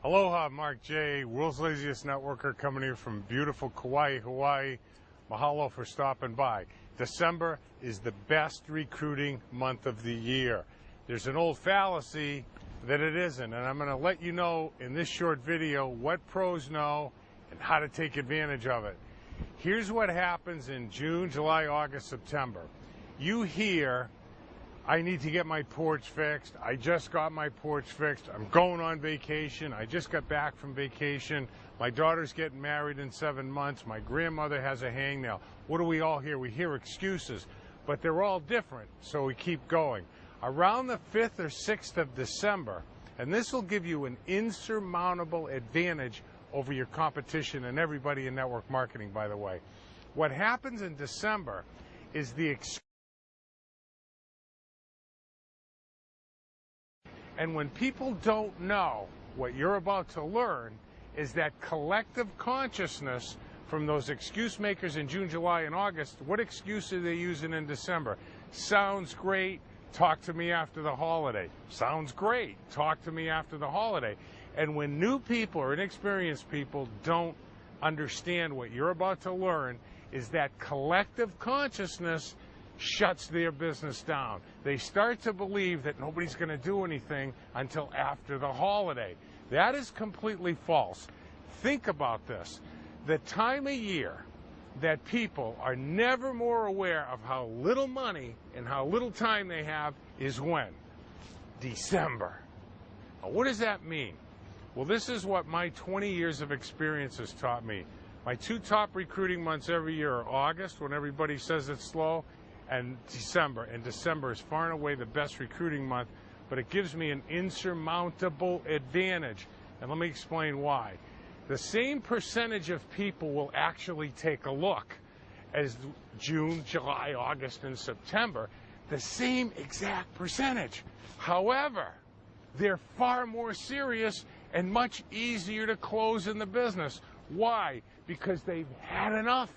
Aloha, Mark J., world's laziest networker, coming here from beautiful Kauai, Hawaii. Mahalo for stopping by. December is the best recruiting month of the year. There's an old fallacy that it isn't, and I'm going to let you know in this short video what pros know and how to take advantage of it. Here's what happens in June, July, August, September. You hear, I need to get my porch fixed. I just got my porch fixed. I'm going on vacation. I just got back from vacation. My daughter's getting married in 7 months. My grandmother has a hangnail. What do we all hear? We hear excuses, but they're all different, so we keep going. Around the 5th or 6th of December, and this will give you an insurmountable advantage over your competition and everybody in network marketing, by the way. What happens in December is and when people don't know, what you're about to learn is that collective consciousness from those excuse makers in June, July, and August. What excuse are they using in December? Sounds great. Talk to me after the holiday. Sounds great. Talk to me after the holiday. And when new people or inexperienced people don't understand what you're about to learn, is that collective consciousness shuts their business down. They start to believe that nobody's going to do anything until after the holiday. That is completely false. Think about this. The time of year that people are never more aware of how little money and how little time they have is when? December. Now, what does that mean? Well, this is what my 20 years of experience has taught me. My two top recruiting months every year are August, when everybody says it's slow, and December. And December is far and away the best recruiting month, but it gives me an insurmountable advantage. And let me explain why. The same percentage of people will actually take a look as June, July, August, and September. The same exact percentage. However, they're far more serious and much easier to close in the business. Why? Because they've had enough.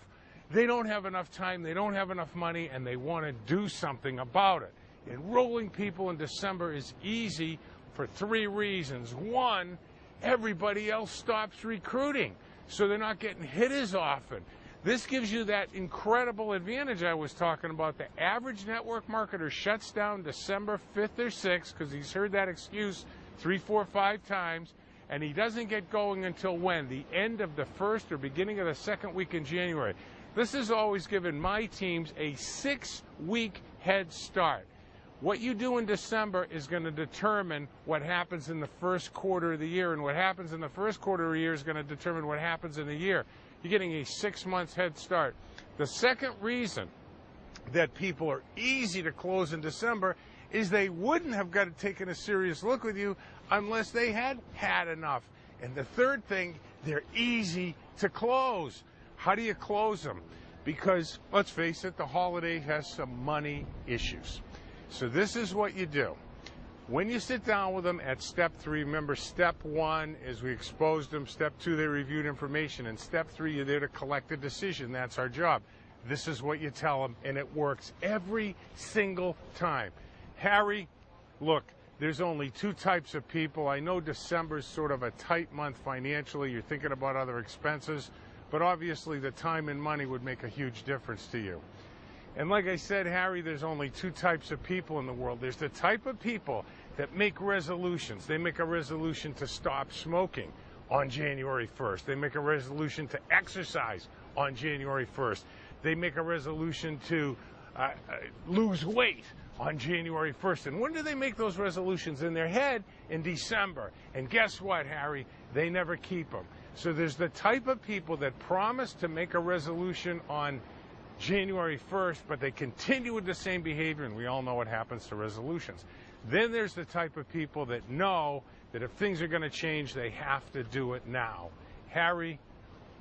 They don't have enough time, they don't have enough money, and they want to do something about it. Enrolling people in December is easy for 3 reasons. One, everybody else stops recruiting, so they're not getting hit as often. This gives you that incredible advantage I was talking about. The average network marketer shuts down December 5th or 6th because he's heard that excuse 3, 4, 5 times, and he doesn't get going until when? The end of the first or beginning of the second week in January. This has always given my teams a 6-week head start. What you do in December is going to determine what happens in the first quarter of the year, and what happens in the first quarter of the year is going to determine what happens in the year. You're getting a 6-month head start. The second reason that people are easy to close in December is they wouldn't have got to taken a serious look with you unless they had had enough. And the third thing, they're easy to close. How do you close them? Because, let's face it, the holiday has some money issues. So this is what you do. When you sit down with them at step 3, remember step 1 is we exposed them, step 2 they reviewed information, and step 3 you're there to collect a decision. That's our job. This is what you tell them, and it works every single time. Harry, look, there's only 2 types of people. I know December's sort of a tight month financially. You're thinking about other expenses. But obviously the time and money would make a huge difference to you. And like I said, Harry, there's only 2 types of people in the world. There's the type of people that make resolutions. They make a resolution to stop smoking on January 1st. They make a resolution to exercise on January 1st. They make a resolution to lose weight on January 1st. And when do they make those resolutions? In their head, in December. And guess what, Harry? They never keep them. So there's the type of people that promise to make a resolution on January 1st, but they continue with the same behavior, and we all know what happens to resolutions. Then there's the type of people that know that if things are going to change, they have to do it now. Harry,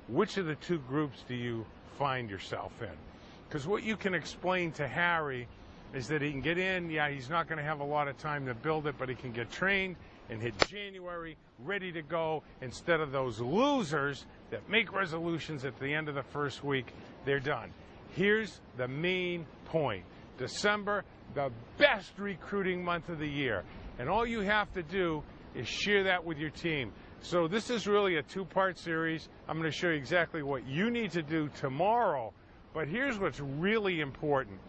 which of the 2 groups do you find yourself in? Because what you can explain to Harry is that he can get in, yeah, he's not going to have a lot of time to build it, but he can get trained and hit January ready to go, instead of those losers that make resolutions at the end of the first week. They're done. Here's the main point. December, the best recruiting month of the year. And all you have to do is share that with your team. So this is really a two-part series. I'm going to show you exactly what you need to do tomorrow. But here's what's really important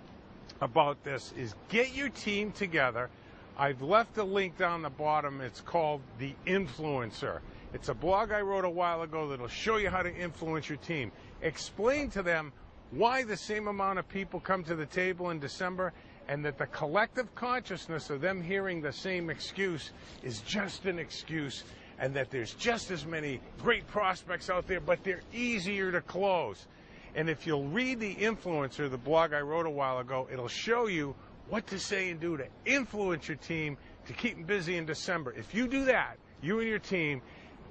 about this is get your team together. I've left a link down the bottom. It's called The Influencer. It's a blog I wrote a while ago that'll show you how to influence your team. Explain to them why the same amount of people come to the table in December, and that the collective consciousness of them hearing the same excuse is just an excuse, and that there's just as many great prospects out there, but they're easier to close. And if you'll read The Influencer, the blog I wrote a while ago, it'll show you what to say and do to influence your team to keep them busy in December. If you do that, you and your team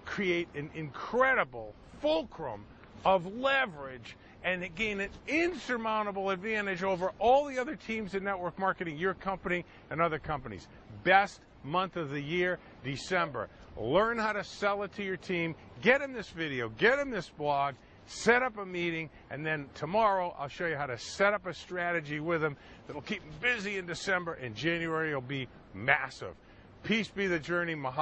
create an incredible fulcrum of leverage and gain an insurmountable advantage over all the other teams in network marketing, your company and other companies. Best month of the year, December. Learn how to sell it to your team. Get them this video, get them this blog, set up a meeting, and then tomorrow I'll show you how to set up a strategy with them that'll keep them busy in December, and January will be massive. Peace be the journey. Mahalo.